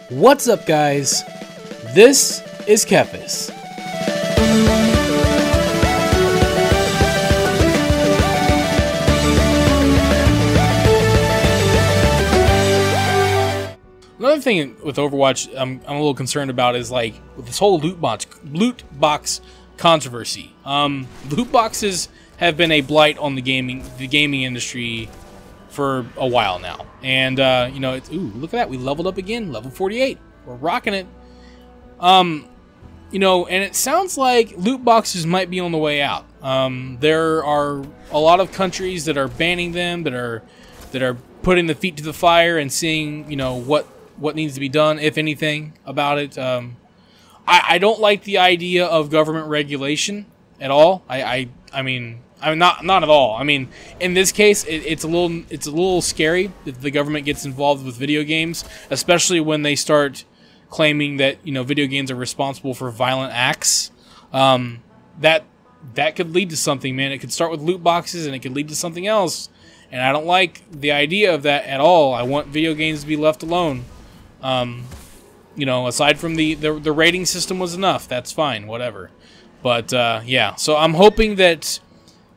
What's up, guys? This is Kepis. Another thing with Overwatch I'm a little concerned about is like with this whole loot box controversy. Loot boxes have been a blight on the gaming industry for a while now, and you know, ooh, look at that, we leveled up again, level 48. We're rocking it. You know, and it sounds like loot boxes might be on the way out. There are a lot of countries that are banning them, that are putting the feet to the fire and seeing, you know, what needs to be done, if anything, about it. I don't like the idea of government regulation at all. I mean not at all. I mean, in this case, it's a little scary if the government gets involved with video games, especially when they start claiming that, you know, video games are responsible for violent acts. That could lead to something, man. It could start with loot boxes, and it could lead to something else. And I don't like the idea of that at all. I want video games to be left alone. You know, aside from the rating system was enough. That's fine, whatever. But yeah, so I'm hoping that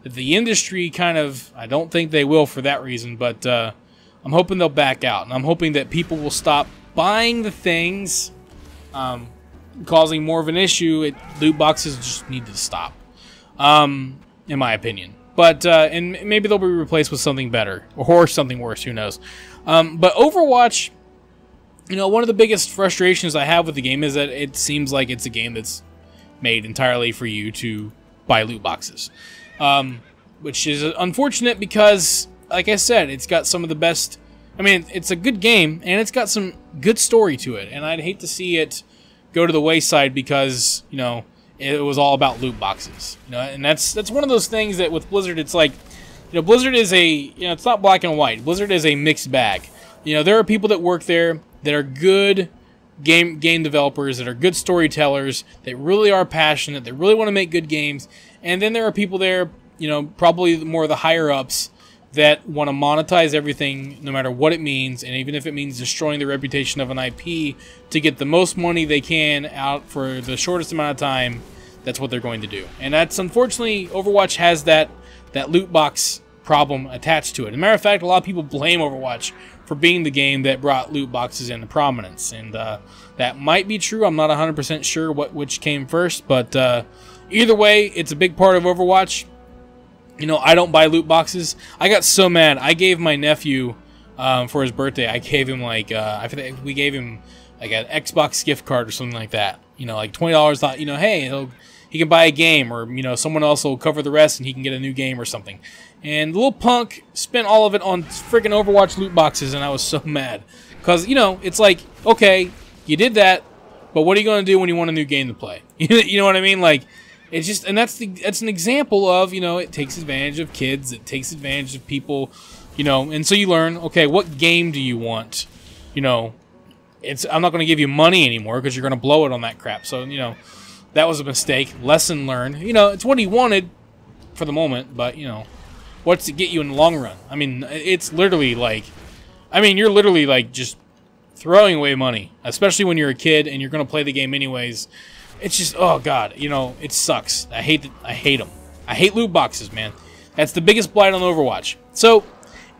the industry kind of, I don't think they will for that reason, but I'm hoping they'll back out, and I'm hoping that people will stop buying the things, causing more of an issue. Loot boxes just need to stop, in my opinion. But and maybe they'll be replaced with something better or something worse. Who knows? But Overwatch, you know, one of the biggest frustrations I have with the game is that it seems like it's a game that's made entirely for you to buy loot boxes, which is unfortunate because, like I said, it's got some of the best. I mean, it's a good game, and it's got some good story to it, and I'd hate to see it go to the wayside because, you know, it was all about loot boxes. You know, and that's one of those things that with Blizzard, it's like, you know, Blizzard is it's not black and white. Blizzard is a mixed bag. You know, there are people that work there that are good game developers, that are good storytellers, that really are passionate, that really want to make good games, and then there are people there, you know, probably more of the higher ups, that want to monetize everything no matter what it means, and even if it means destroying the reputation of an IP to get the most money they can out for the shortest amount of time. That's what they're going to do. And that's, unfortunately, Overwatch has that loot box problem attached to it. As a matter of fact, a lot of people blame Overwatch for being the game that brought loot boxes into prominence, and that might be true. I'm not 100% sure which came first, but either way, it's a big part of Overwatch. You know, I don't buy loot boxes. I got so mad. I gave my nephew, for his birthday, I gave him like, I think we gave him like an Xbox gift card or something like that. You know, like $20. Thought, you know, hey, he can buy a game, or, you know, someone else will cover the rest and he can get a new game or something. And the little punk spent all of it on freaking Overwatch loot boxes, and I was so mad. Because, you know, it's like, okay, you did that, but what are you going to do when you want a new game to play? You know what I mean? Like, it's just, and that's an example of, you know, it takes advantage of kids, it takes advantage of people, you know, and so you learn, okay, what game do you want? You know, I'm not going to give you money anymore because you're going to blow it on that crap. So, you know, that was a mistake. Lesson learned. You know, it's what he wanted for the moment, but, you know, what's it get you in the long run? I mean, it's literally like, I mean, you're literally like just throwing away money, especially when you're a kid and you're going to play the game anyways. It's just, oh god, you know, it sucks. I hate them. I hate loot boxes, man. That's the biggest blight on Overwatch. So,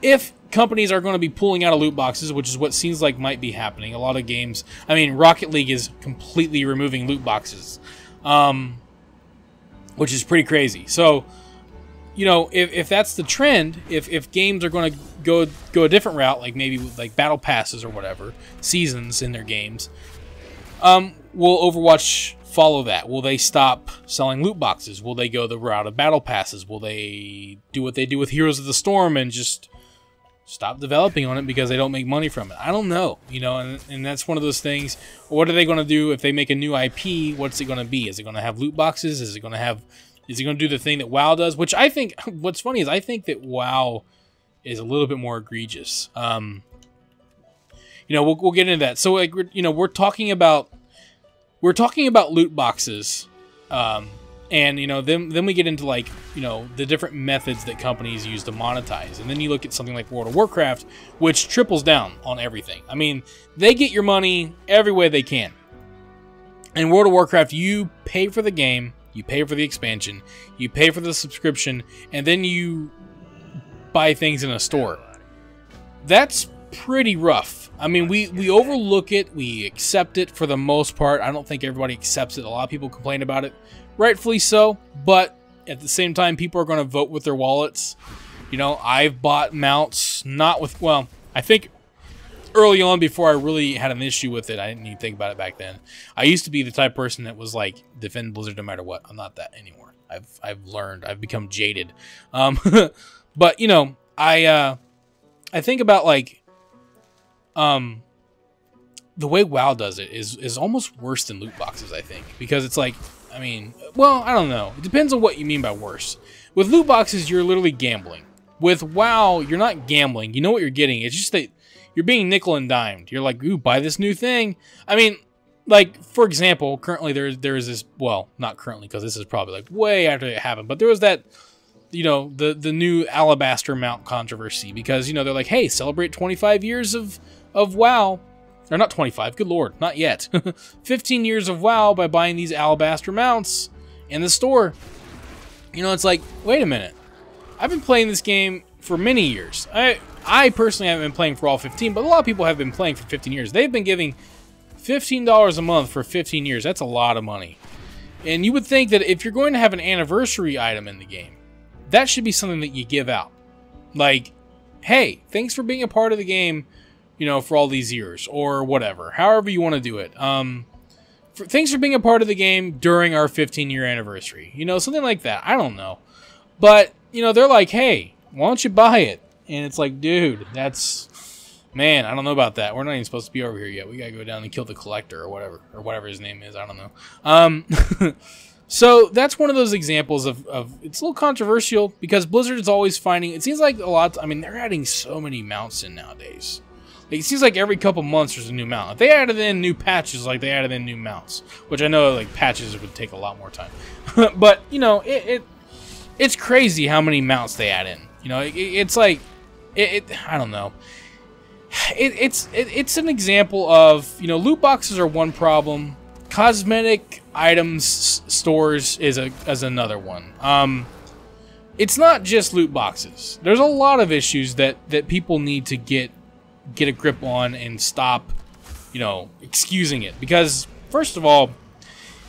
if companies are going to be pulling out of loot boxes, which is what seems like might be happening, a lot of games, I mean, Rocket League is completely removing loot boxes, which is pretty crazy. So, you know, if that's the trend, if games are going to go a different route, like maybe with like battle passes or whatever, seasons in their games, will Overwatch follow that? Will they stop selling loot boxes? Will they go the route of battle passes? Will they do what they do with Heroes of the Storm and just stop developing on it because they don't make money from it? I don't know, you know, and that's one of those things. What are they going to do if they make a new IP? What's it going to be? Is it going to have loot boxes? Is it going to do the thing that WoW does? Which I think, what's funny is I think that WoW is a little bit more egregious. You know, we'll get into that. So, like, we're talking about loot boxes, And, you know, then we get into, like, you know, the different methods that companies use to monetize. And then you look at something like World of Warcraft, which triples down on everything. I mean, they get your money every way they can. In World of Warcraft, you pay for the game, you pay for the expansion, you pay for the subscription, and then you buy things in a store. That's pretty rough. I mean, we overlook it, we accept it for the most part. I don't think everybody accepts it. A lot of people complain about it. Rightfully so, but at the same time, people are going to vote with their wallets. You know, I've bought mounts, not with, well, I think early on before I really had an issue with it, I didn't even think about it back then. I used to be the type of person that was like, defend Blizzard no matter what. I'm not that anymore. I've learned, I've become jaded. But, you know, I think about, like, the way WoW does it is almost worse than loot boxes, I think. Because it's like, I mean, well, I don't know. It depends on what you mean by worse. With loot boxes, you're literally gambling. With WoW, you're not gambling. You know what you're getting. It's just that you're being nickel and dimed. You're like, ooh, buy this new thing. I mean, like, for example, currently there is this, well, not currently, because this is probably like way after it happened, but there was that, you know, the new Alabaster mount controversy, because, you know, they're like, hey, celebrate 25 years of WoW. Or not 25, good lord, not yet. 15 years of WoW by buying these Alabaster mounts in the store. You know, it's like, wait a minute. I've been playing this game for many years. I personally haven't been playing for all 15, but a lot of people have been playing for 15 years. They've been giving $15 a month for 15 years. That's a lot of money. And you would think that if you're going to have an anniversary item in the game, that should be something that you give out. Like, hey, thanks for being a part of the game, you know, for all these years, or whatever, however you want to do it. Thanks for being a part of the game during our 15-year anniversary. You know, something like that. I don't know. But, you know, they're like, hey, why don't you buy it? And it's like, dude, that's, man, I don't know about that. We're not even supposed to be over here yet. We gotta go down and kill the collector or whatever his name is. I don't know. So that's one of those examples of it's a little controversial, because Blizzard is always finding, it seems like a lot, I mean, they're adding so many mounts in nowadays. It seems like every couple months there's a new mount. If they added in new patches, like they added in new mounts, which I know like patches would take a lot more time. But, you know, it's crazy how many mounts they add in. You know, it's like, I don't know. It's an example of, you know, loot boxes are one problem. Cosmetic items stores is another one. It's not just loot boxes. There's a lot of issues that people need to get a grip on and stop, you know, excusing it. Because first of all,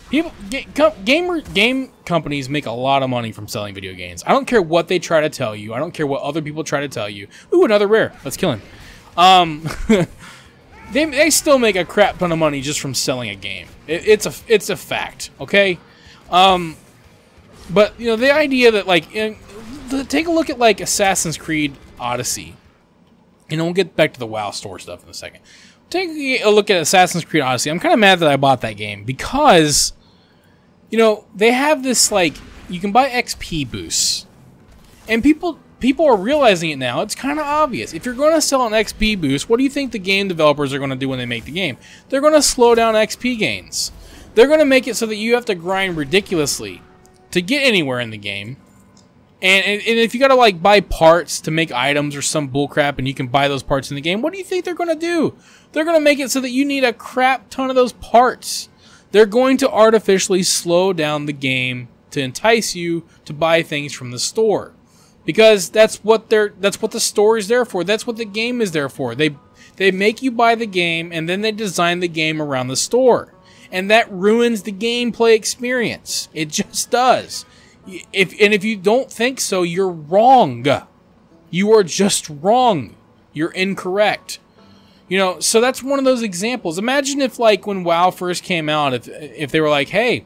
game companies make a lot of money from selling video games. I don't care what they try to tell you. I don't care what other people try to tell you. Ooh, another rare. Let's kill him. They still make a crap ton of money just from selling a game. It's a fact, okay? But, you know, the idea that, like, take a look at, like, Assassin's Creed Odyssey. You know, we'll get back to the WoW store stuff in a second. Take a look at Assassin's Creed Odyssey. I'm kind of mad that I bought that game because, you know, they have this, like, you can buy XP boosts. And people are realizing it now. It's kind of obvious. If you're going to sell an XP boost, what do you think the game developers are going to do when they make the game? They're going to slow down XP gains. They're going to make it so that you have to grind ridiculously to get anywhere in the game. And if you got to, like, buy parts to make items or some bullcrap and you can buy those parts in the game, what do you think they're going to do? They're going to make it so that you need a crap ton of those parts. They're going to artificially slow down the game to entice you to buy things from the store. Because that's what the store is there for. That's what the game is there for. They make you buy the game and then they design the game around the store. And that ruins the gameplay experience. It just does. If you don't think so, you're wrong. You are just wrong. You're incorrect. You know, so that's one of those examples. Imagine if, like, when WoW first came out, if they were like, hey,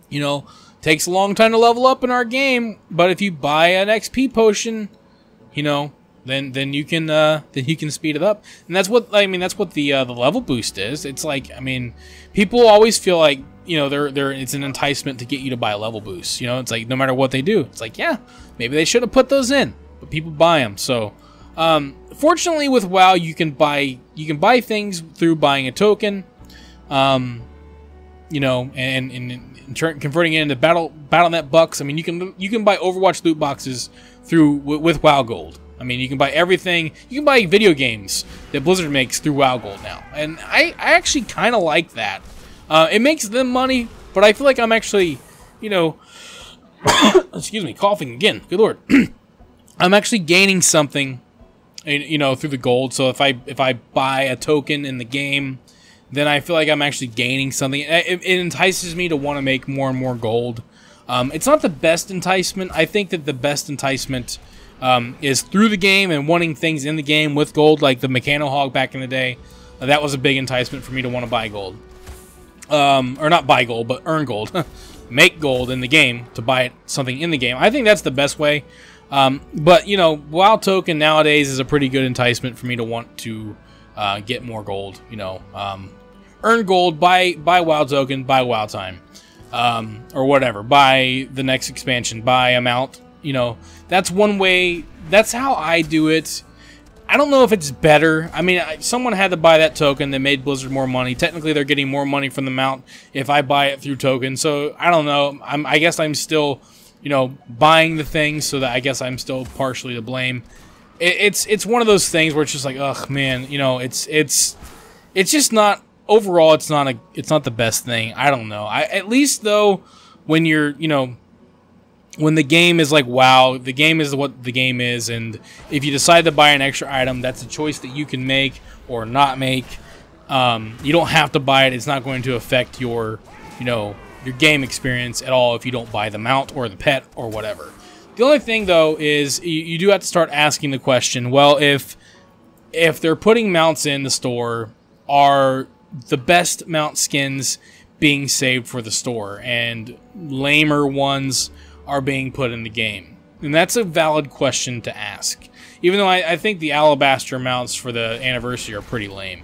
you know, takes a long time to level up in our game, but if you buy an XP potion, you know, then you can speed it up. And that's what the level boost is. It's like, I mean, people always feel like, you know, it's an enticement to get you to buy a level boost. You know, it's like no matter what they do, it's like, yeah, maybe they should have put those in, but people buy them. So, fortunately with WoW, you can buy things through buying a token. You you know, and converting it into Battle.net bucks. I mean, you can buy Overwatch loot boxes with WoW Gold. I mean, you can buy everything. You can buy video games that Blizzard makes through WoW Gold now, and I actually kind of like that. It makes them money, but I feel like I'm actually, you know, excuse me, coughing again. Good Lord. I'm actually gaining something, you know, through the gold. So if I buy a token in the game, then I feel like I'm actually gaining something. It entices me to want to make more and more gold. It's not the best enticement. I think that the best enticement is through the game and wanting things in the game with gold, like the Mechano Hog back in the day. That was a big enticement for me to want to buy gold. Or not buy gold, but earn gold. Make gold in the game to buy something in the game. I think that's the best way. But, you know, WoW token nowadays is a pretty good enticement for me to want to get more gold. You know, earn gold, buy WoW token, buy WoW time. Or whatever. Buy the next expansion, buy a mount. You know, that's one way. That's how I do it. I don't know if it's better. I mean, someone had to buy that token that made Blizzard more money. Technically, they're getting more money from the mount if I buy it through token. So, I don't know. I guess I'm still, you know, buying the things, so that I guess I'm still partially to blame. It's one of those things where it's just like, ugh, man, you know, it's just not, overall, it's not the best thing. I don't know. At least, though, when you're, you know, when the game is like, wow, the game is what the game is, and if you decide to buy an extra item, that's a choice that you can make or not make. You don't have to buy it. It's not going to affect your, you know, your game experience at all if you don't buy the mount or the pet or whatever. The only thing, though, is you do have to start asking the question, well, if they're putting mounts in the store, are the best mount skins being saved for the store, and lamer ones are being put in the game? And that's a valid question to ask. Even though I think the Alabaster mounts for the anniversary are pretty lame.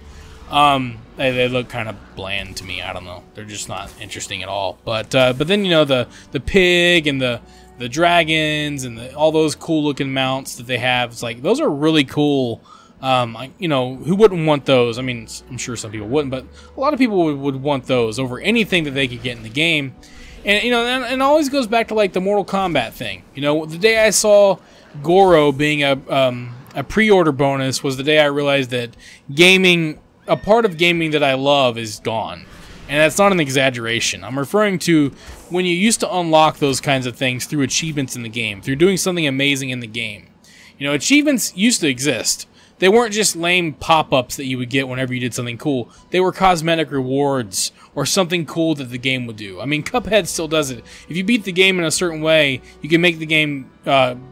They look kind of bland to me. I don't know. They're just not interesting at all. But then, you know, the pig and the dragons and all those cool looking mounts that they have, it's like, those are really cool. You know, who wouldn't want those? I mean, I'm sure some people wouldn't, but a lot of people would want those over anything that they could get in the game. And, you know, and it always goes back to, like, the Mortal Kombat thing. You know, the day I saw Goro being a pre-order bonus was the day I realized that gaming, a part of gaming that I love, is gone. And that's not an exaggeration. I'm referring to when you used to unlock those kinds of things through achievements in the game, through doing something amazing in the game. You know, achievements used to exist. They weren't just lame pop-ups that you would get whenever you did something cool. They were cosmetic rewards or something cool that the game would do. I mean, Cuphead still does it. If you beat the game in a certain way, you can make the game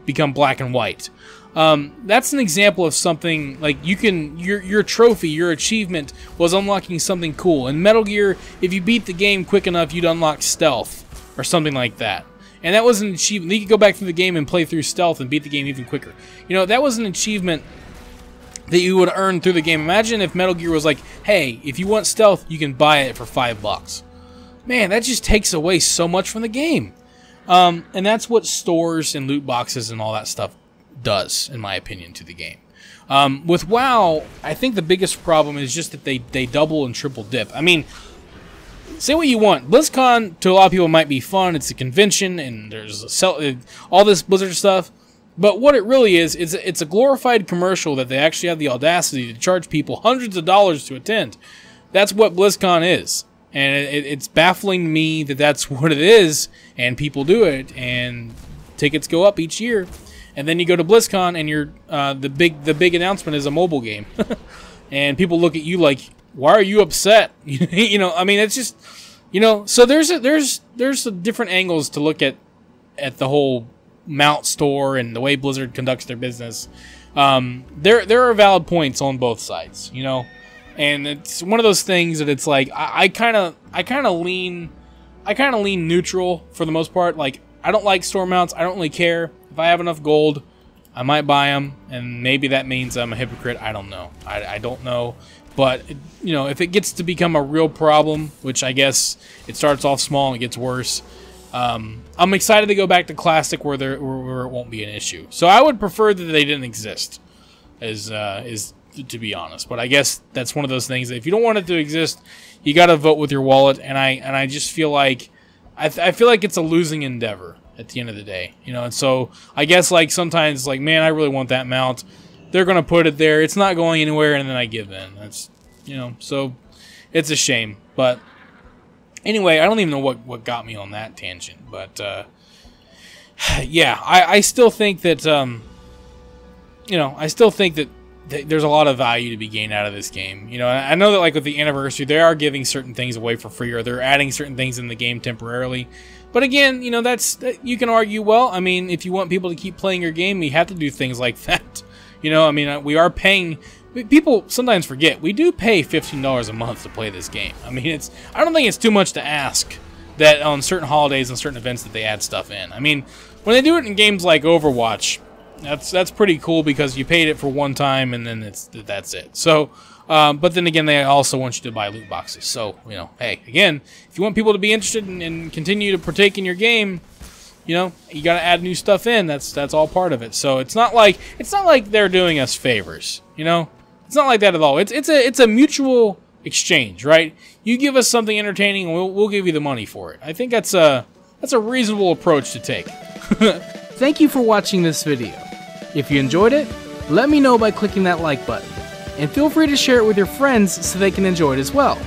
become black and white. That's an example of something, like, you can, your trophy, your achievement was unlocking something cool. In Metal Gear, if you beat the game quick enough, you'd unlock stealth or something like that. And that was an achievement. You could go back through the game and play through stealth and beat the game even quicker. You know, that was an achievement that you would earn through the game. Imagine if Metal Gear was like, hey, if you want stealth, you can buy it for $5. Man, that just takes away so much from the game. And that's what stores and loot boxes and all that stuff does, in my opinion, to the game. With WoW, I think the biggest problem is just that they double and triple dip. I mean, say what you want. BlizzCon, to a lot of people, might be fun. It's a convention, and there's all this Blizzard stuff. But what it really is it's a glorified commercial that they actually have the audacity to charge people hundreds of dollars to attend. That's what BlizzCon is. And it's baffling me that that's what it is, and people do it, and tickets go up each year. And then you go to BlizzCon, and you're the big announcement is a mobile game. And people look at you like, why are you upset? You know, I mean, it's just, you know, so there's different angles to look at the whole mount store and the way Blizzard conducts their business. There are valid points on both sides, you know, and it's one of those things that it's like I kind of lean neutral for the most part. Like, I don't like store mounts. I don't really care. If I have enough gold, I might buy them, and maybe that means I'm a hypocrite. I don't know. I don't know. But, you know, if it gets to become a real problem, which I guess it starts off small and it gets worse, I'm excited to go back to Classic where it won't be an issue. So I would prefer that they didn't exist. Is to be honest. But I guess that's one of those things that if you don't want it to exist, you got to vote with your wallet. And I just feel like I feel like it's a losing endeavor at the end of the day, you know. And so I guess like sometimes like, man, I really want that mount. They're gonna put it there. It's not going anywhere, and then I give in. That's, you know, so it's a shame. But anyway, I don't even know what got me on that tangent. But yeah, I still think that you know, I still think that there's a lot of value to be gained out of this game. You know, I know that like with the anniversary, they are giving certain things away for free, or they're adding certain things in the game temporarily. But again, you know, you can argue, well, I mean, if you want people to keep playing your game, you have to do things like that. You know, I mean, we are paying. People sometimes forget we do pay $15 a month to play this game. I mean, I don't think it's too much to ask that on certain holidays and certain events that they add stuff in. I mean, when they do it in games like Overwatch, that's pretty cool because you paid it for one time and then that's it. So, but then again, they also want you to buy loot boxes. So, you know, hey, again, if you want people to be interested and continue to partake in your game, you know, you got to add new stuff in. That's all part of it. So it's not like they're doing us favors. You know, it's not like that at all. It's a mutual exchange, right? You give us something entertaining, and we'll give you the money for it. I think that's a reasonable approach to take. Thank you for watching this video. If you enjoyed it, let me know by clicking that like button, and feel free to share it with your friends so they can enjoy it as well.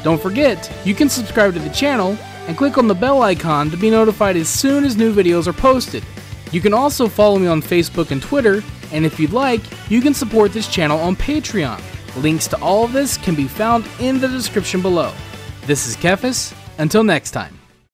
Don't forget, you can subscribe to the channel and click on the bell icon to be notified as soon as new videos are posted. You can also follow me on Facebook and Twitter, and if you'd like, you can support this channel on Patreon. Links to all of this can be found in the description below. This is Kefis. Until next time.